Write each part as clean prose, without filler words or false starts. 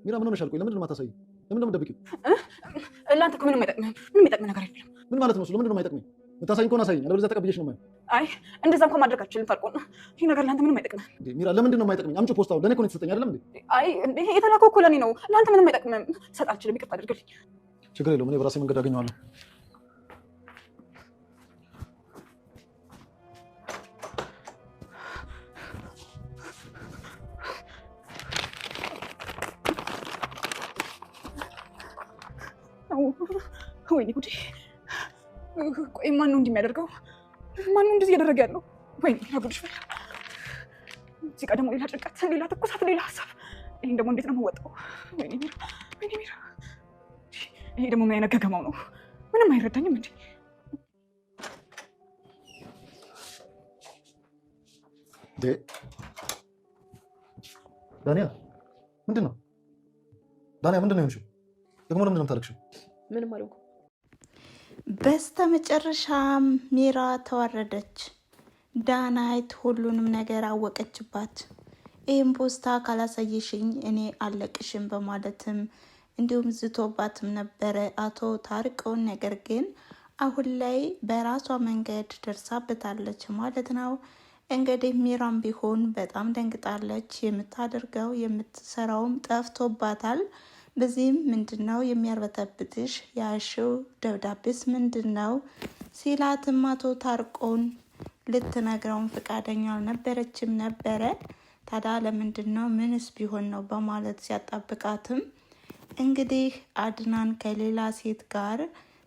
ሚራ ምን ሆነሻል? ቆይ ለምንድን ነው የማታሳይ? ለምንድን ነው የምትደብቂው? ለአንተ እኮ ምንም አይጠቅምህ ነገር የለም። ምን ማለት ነው? ለምንድን ነው የማይጠቅመኝ? የምታሳይኝ ከሆነ አሳይኝ፣ አለበለዚያ ተቀብዬሽ ነው የማየው። አይ እንደዛ እንኳን ማድረግ አልችልም። ፈርቆን ይህ ነገር ለአንተ ምንም አይጠቅምህ። ሚራ ለምንድን ነው የማይጠቅመኝ? አምጪው ፖስታውን። ለእኔ እኮ ነው የተሰጠኝ አይደለም እንዴ? አይ የተላከው እኮ ለእኔ ነው። ለአንተ ምንም አይጠቅምም። ልሰጥ አልችልም። ይቅርታ አድርግልኝ። ችግር የለውም። እኔ በራሴ መንገድ አገኘዋለሁ። ወይኔ ጉዴ! ቆይ ማን ነው እንዲህ የሚያደርገው? ማን ነው እንደዚህ እያደረገ ያለው? ወይኔ ጉድሽ ፈላ። እዚህ ጋር ደግሞ ሌላ ጭንቀት፣ ሌላ ትኩሳት፣ ሌላ ሀሳብ። ይሄን ደግሞ እንዴት ነው የምወጣው? ወይኔ ሚራ፣ ወይኔ ሚራ። ይሄ ደግሞ ምን አይነት ገገማው ነው? ምንም አይረዳኝም እንዴ! ዳንያ ምንድን ነው? ዳንያ ምንድን ነው የሆንሽው? ደግሞ ለምንድን ነው የምታለቅሽው? ምንም አልሆንኩም። በስተመጨረሻም ሚራ ተዋረደች። ዳናይት ሁሉንም ነገር አወቀችባት። ይህም ፖስታ ካላሳየሽኝ እኔ አለቅሽም በማለትም እንዲሁም ዝቶባትም ነበረ አቶ ታርቀውን። ነገር ግን አሁን ላይ በራሷ መንገድ ደርሳበታለች ማለት ነው። እንግዲህ ሚራም ቢሆን በጣም ደንግጣለች። የምታደርገው የምትሰራውም ጠፍቶባታል። በዚህም ምንድነው የሚያርበተብትሽ? ያሽው ደብዳቤስ ምንድነው ሲላትም አቶ ታርቆን ልትነግረውን ፈቃደኛ አልነበረችም ነበረ። ታዲያ ለምንድነው ምንስ ቢሆን ነው በማለት ሲያጣብቃትም እንግዲህ አድናን ከሌላ ሴት ጋር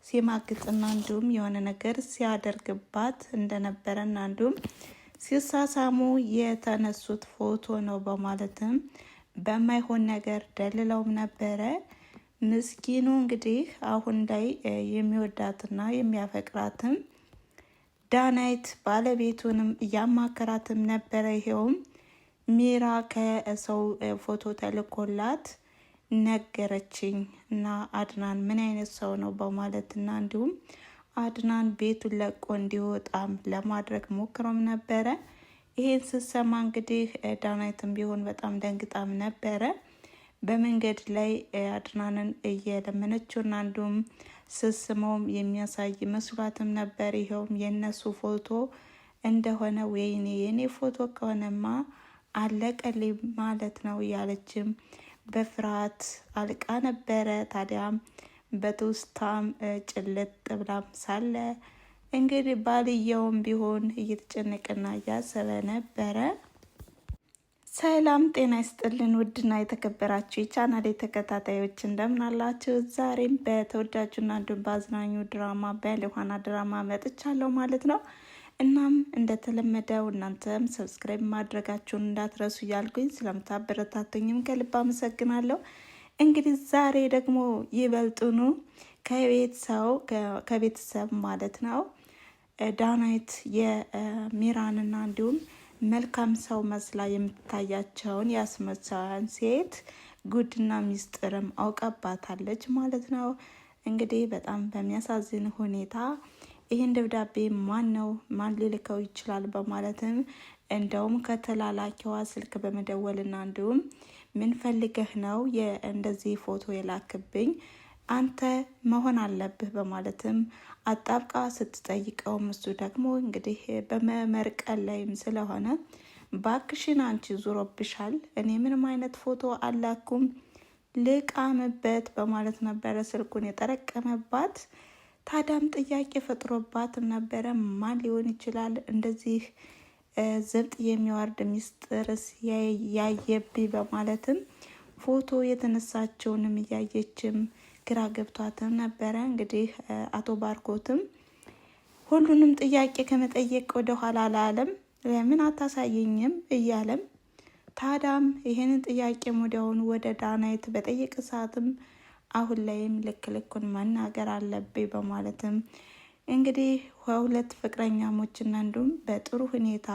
ሲማግጥና እንዲሁም የሆነ ነገር ሲያደርግባት እንደነበረና እንዲሁም ሲሳሳሙ የተነሱት ፎቶ ነው በማለትም በማይሆን ነገር ደልለውም ነበረ። ምስኪኑ እንግዲህ አሁን ላይ የሚወዳትና የሚያፈቅራትም ዳናይት ባለቤቱንም እያማከራትም ነበረ። ይሄውም ሚራ ከሰው ፎቶ ተልኮላት ነገረችኝ እና አድናን ምን አይነት ሰው ነው በማለትና እንዲሁም አድናን ቤቱን ለቆ እንዲወጣም ለማድረግ ሞክሮም ነበረ። ይሄን ስትሰማ እንግዲህ ዳናይትም ቢሆን በጣም ደንግጣም ነበረ። በመንገድ ላይ አድናንን እየለመነችውና እንዲሁም ስስመውም የሚያሳይ መስሏትም ነበር። ይኸውም የነሱ ፎቶ እንደሆነ ወይኔ የኔ ፎቶ ከሆነማ አለቀልኝ ማለት ነው እያለችም በፍርሃት አልቃ ነበረ። ታዲያም በትውስታም ጭልጥ ብላም ሳለ እንግዲህ ባልየውም ቢሆን እየተጨነቀና እያሰበ ነበረ። ሰላም ጤና ይስጥልን ውድና የተከበራችሁ የቻናሌ ተከታታዮች እንደምን አላችሁ? ዛሬም በተወዳጁና እንዲሁም በአዝናኙ ድራማ በዮሐና ድራማ መጥቻለሁ ማለት ነው። እናም እንደተለመደው እናንተም ሰብስክራይብ ማድረጋችሁን እንዳትረሱ እያልኩኝ ስለምታበረታቱኝም ከልብ አመሰግናለሁ። እንግዲህ ዛሬ ደግሞ ይበልጡኑ ከቤተሰብ ማለት ነው ዳናይት የሚራንና እንዲሁም መልካም ሰው መስላ የምታያቸውን ያስመሳያን ሴት ጉድና ሚስጥርም አውቀባታለች ማለት ነው። እንግዲህ በጣም በሚያሳዝን ሁኔታ ይህን ደብዳቤ ማን ሊልከው ይችላል በማለትም እንደውም ከተላላኪዋ ስልክ በመደወልና እንዲሁም ምን ፈልገህ ነው እንደዚህ ፎቶ የላክብኝ አንተ መሆን አለብህ በማለትም አጣብቃ ስትጠይቀውም እሱ ደግሞ እንግዲህ በመመርቀል ላይም ስለሆነ ባክሽን አንቺ ዙሮብሻል፣ እኔ ምንም አይነት ፎቶ አላኩም ልቃምበት በማለት ነበረ ስልኩን የጠረቀመባት። ታዳም ጥያቄ ፈጥሮባትም ነበረ። ማን ሊሆን ይችላል እንደዚህ ዘብጥ የሚዋርድ ሚስጥርስ ያየብኝ በማለትም ፎቶ የተነሳቸውንም እያየችም ግራ ገብቷትም ነበረ። እንግዲህ አቶ ባርኮትም ሁሉንም ጥያቄ ከመጠየቅ ወደ ኋላ አላለም። ለምን አታሳየኝም እያለም ታዳም ይሄንን ጥያቄ ወዲያውኑ ወደ ዳናይት በጠየቅ ሰዓትም አሁን ላይም ልኩን መናገር አለብኝ በማለትም እንግዲህ ሁለት ፍቅረኛሞችና እንዲሁም በጥሩ ሁኔታ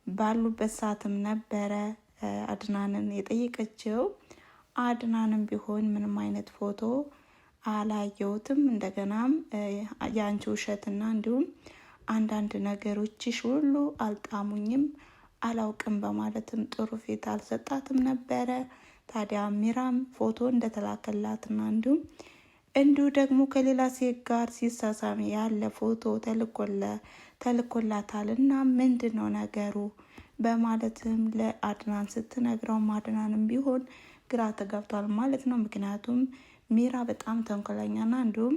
ባሉበት ሰዓትም ነበረ አድናንን የጠየቀችው። አድናንም ቢሆን ምንም አይነት ፎቶ አላየሁትም፣ እንደገናም የአንቺ ውሸትና እንዲሁም አንዳንድ ነገሮችሽ ሁሉ አልጣሙኝም፣ አላውቅም በማለትም ጥሩ ፊት አልሰጣትም ነበረ። ታዲያ ሚራም ፎቶ እንደተላከላትና እንዲሁ ደግሞ ከሌላ ሴት ጋር ሲሳሳም ያለ ፎቶ ተልኮላታል እና ምንድን ነው ነገሩ በማለትም ለአድናን ስትነግረው አድናንም ቢሆን ግራ ተጋብቷል ማለት ነው። ምክንያቱም ሚራ በጣም ተንኮለኛና እንዲሁም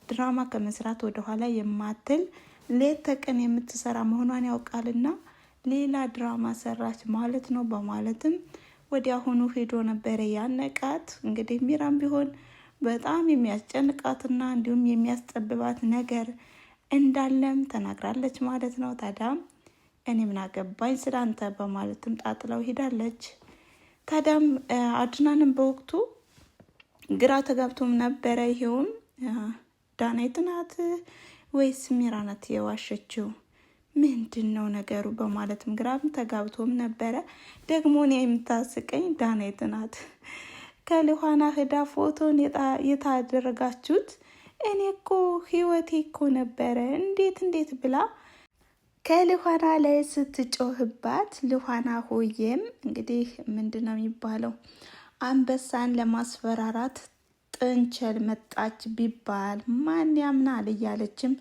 ድራማ ከመስራት ወደኋላ የማትል ሌት ተቀን የምትሰራ መሆኗን ያውቃልና ሌላ ድራማ ሰራች ማለት ነው በማለትም ወዲያውኑ ሄዶ ነበረ ያነቃት። እንግዲህ ሚራም ቢሆን በጣም የሚያስጨንቃትና እንዲሁም የሚያስጠብባት ነገር እንዳለም ተናግራለች ማለት ነው። ታዲያ እኔ ምን አገባኝ ስላንተ በማለትም ጣጥለው ሄዳለች። ታዲያም አድናንም በወቅቱ ግራ ተጋብቶም ነበረ። ይሄውም ዳናይት ናት ወይስ ሚራ ናት የዋሸችው? ምንድን ነው ነገሩ በማለትም ግራም ተጋብቶም ነበረ። ደግሞ እኔ የምታስቀኝ ዳናይት ናት። ከልኋና ህዳ ፎቶን የታደረጋችሁት እኔ እኮ ህይወቴ እኮ ነበረ እንዴት ብላ ከልኋና ላይ ስትጮህባት፣ ልኋና ሆዬም እንግዲህ ምንድን ነው የሚባለው አንበሳን ለማስፈራራት ጥንቸል መጣች ቢባል ማን ያምናል እያለችም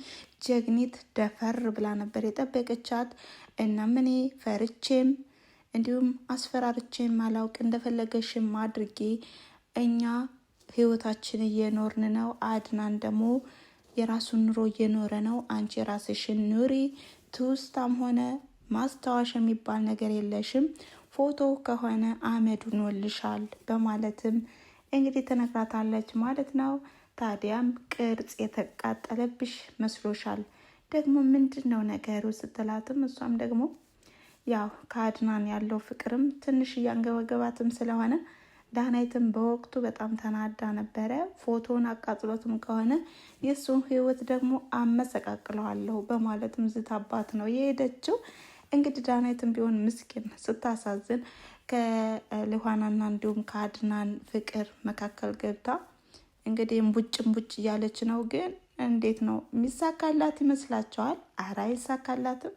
ጀግኒት ደፈር ብላ ነበር የጠበቀቻት። እናም እኔ ፈርቼም እንዲሁም አስፈራርቼም አላውቅ እንደፈለገሽም አድርጌ እኛ ህይወታችን እየኖርን ነው። አድናን ደግሞ የራሱን ኑሮ እየኖረ ነው። አንቺ ራስሽን ኑሪ። ትውስታም ሆነ ማስታወሻ የሚባል ነገር የለሽም። ፎቶ ከሆነ አመዱን ወልሻል በማለትም እንግዲህ ትነግራታለች ማለት ነው። ታዲያም ቅርጽ የተቃጠለብሽ መስሎሻል ደግሞ ምንድን ነው ነገሩ ስትላትም እሷም ደግሞ ያው ከአድናን ያለው ፍቅርም ትንሽ እያንገበገባትም ስለሆነ ዳናይትም በወቅቱ በጣም ተናዳ ነበረ። ፎቶን አቃጥሎትም ከሆነ የእሱን ህይወት ደግሞ አመሰቃቅለዋለሁ በማለትም ዝታባት ነው የሄደችው። እንግዲህ ዳናይትም ቢሆን ምስኪን ስታሳዝን ከልኋናና እንዲሁም ከአድናን ፍቅር መካከል ገብታ እንግዲህ እምቡጭ እያለች ነው። ግን እንዴት ነው የሚሳካላት ይመስላቸዋል? አራ አይሳካላትም።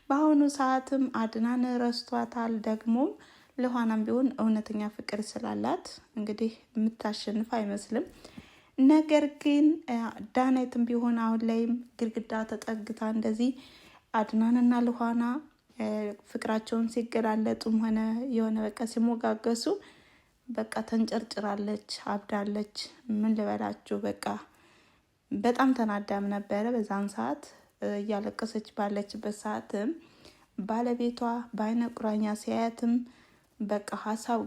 በአሁኑ ሰዓትም አድናን ረስቷታል። ደግሞም ልኋናም ቢሆን እውነተኛ ፍቅር ስላላት እንግዲህ የምታሸንፍ አይመስልም። ነገር ግን ዳናይትም ቢሆን አሁን ላይም ግድግዳ ተጠግታ እንደዚህ አድናንና ልኋና ፍቅራቸውን ሲገላለጡም ሆነ የሆነ በቃ ሲሞጋገሱ በቃ ተንጨርጭራለች፣ አብዳለች። ምን ልበላችሁ በቃ በጣም ተናዳም ነበረ። በዛን ሰዓት እያለቀሰች ባለችበት ሰዓትም ባለቤቷ በአይነ ቁራኛ ሲያያትም በቃ ሀሳብ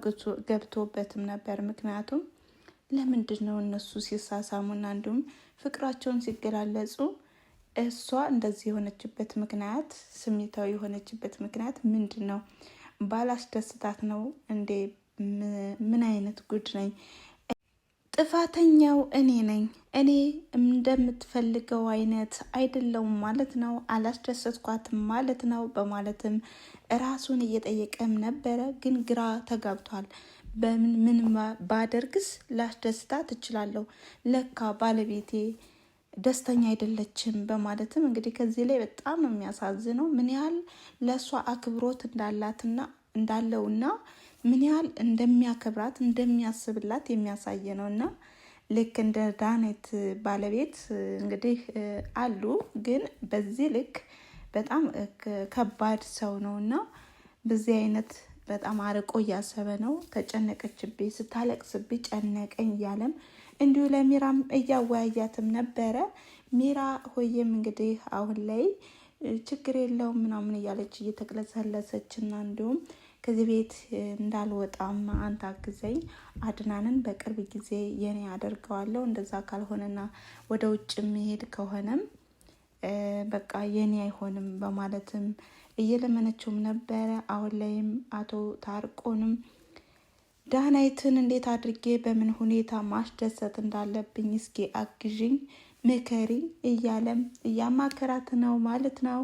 ገብቶበትም ነበር። ምክንያቱም ለምንድን ነው እነሱ ሲሳሳሙና እንዲሁም ፍቅራቸውን ሲገላለጹ እሷ እንደዚህ የሆነችበት ምክንያት ስሜታዊ የሆነችበት ምክንያት ምንድን ነው? ባላስደስታት ነው እንዴ? ምን አይነት ጉድ ነኝ? ጥፋተኛው እኔ ነኝ። እኔ እንደምትፈልገው አይነት አይደለውም ማለት ነው። አላስደሰትኳትም ማለት ነው በማለትም ራሱን እየጠየቀም ነበረ። ግን ግራ ተጋብቷል። ምን ባደርግስ ላስደስታት እችላለሁ? ለካ ባለቤቴ ደስተኛ አይደለችም በማለትም እንግዲህ ከዚህ ላይ በጣም ነው የሚያሳዝነው። ምን ያህል ለእሷ አክብሮት እንዳለውና ምን ያህል እንደሚያከብራት እንደሚያስብላት የሚያሳይ ነው። እና ልክ እንደ ዳናይት ባለቤት እንግዲህ አሉ፣ ግን በዚህ ልክ በጣም ከባድ ሰው ነው እና በዚህ አይነት በጣም አርቆ እያሰበ ነው። ተጨነቀችብኝ፣ ስታለቅስብኝ ጨነቀኝ እያለም እንዲሁ ለሚራም እያወያያትም ነበረ። ሚራ ሆዬም እንግዲህ አሁን ላይ ችግር የለውም ምናምን እያለች እየተቅለሰለሰች እና እንዲሁም ከዚህ ቤት እንዳልወጣም አንተ አግዘኝ፣ አድናንን በቅርብ ጊዜ የኔ አደርገዋለሁ፣ እንደዛ ካልሆነና ወደ ውጭ መሄድ ከሆነም በቃ የኔ አይሆንም በማለትም እየለመነችውም ነበረ። አሁን ላይም አቶ ታርቆንም ዳናይትን እንዴት አድርጌ በምን ሁኔታ ማስደሰት እንዳለብኝ እስኪ አግዥኝ፣ ምከሪኝ እያለም እያማከራት ነው ማለት ነው።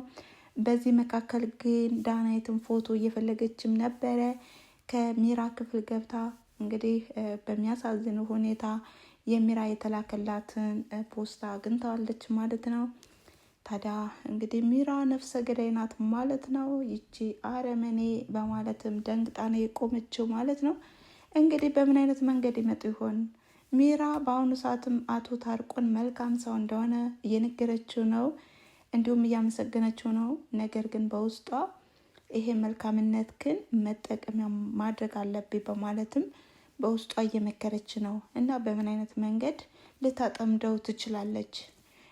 በዚህ መካከል ግን ዳናይትን ፎቶ እየፈለገችም ነበረ። ከሚራ ክፍል ገብታ እንግዲህ በሚያሳዝን ሁኔታ የሚራ የተላከላትን ፖስታ አግኝተዋለች ማለት ነው። ታዲያ እንግዲህ ሚራ ነፍሰ ገዳይ ናት ማለት ነው። ይቺ አረመኔ በማለትም ደንግጣ ነው የቆመችው ማለት ነው። እንግዲህ በምን አይነት መንገድ ይመጡ ይሆን? ሚራ በአሁኑ ሰዓትም አቶ ታርቆን መልካም ሰው እንደሆነ እየነገረችው ነው፣ እንዲሁም እያመሰገነችው ነው። ነገር ግን በውስጧ ይሄ መልካምነት ግን መጠቀሚያ ማድረግ አለብኝ በማለትም በውስጧ እየመከረች ነው። እና በምን አይነት መንገድ ልታጠምደው ትችላለች?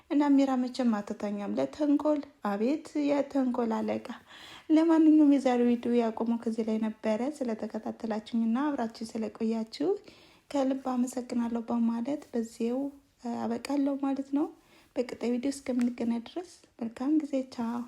እና ሚራ መቼም አትተኛም ለተንኮል። አቤት የተንኮል አለቃ። ለማንኛውም የዛሬው ቪዲዮ ያቆመው ከዚህ ላይ ነበረ። ስለተከታተላችሁኝና አብራችሁ ስለቆያችሁ ከልብ አመሰግናለሁ በማለት በዚያው አበቃለሁ ማለት ነው። በቀጣይ ቪዲዮ እስከምንገናኝ ድረስ መልካም ጊዜ። ቻው።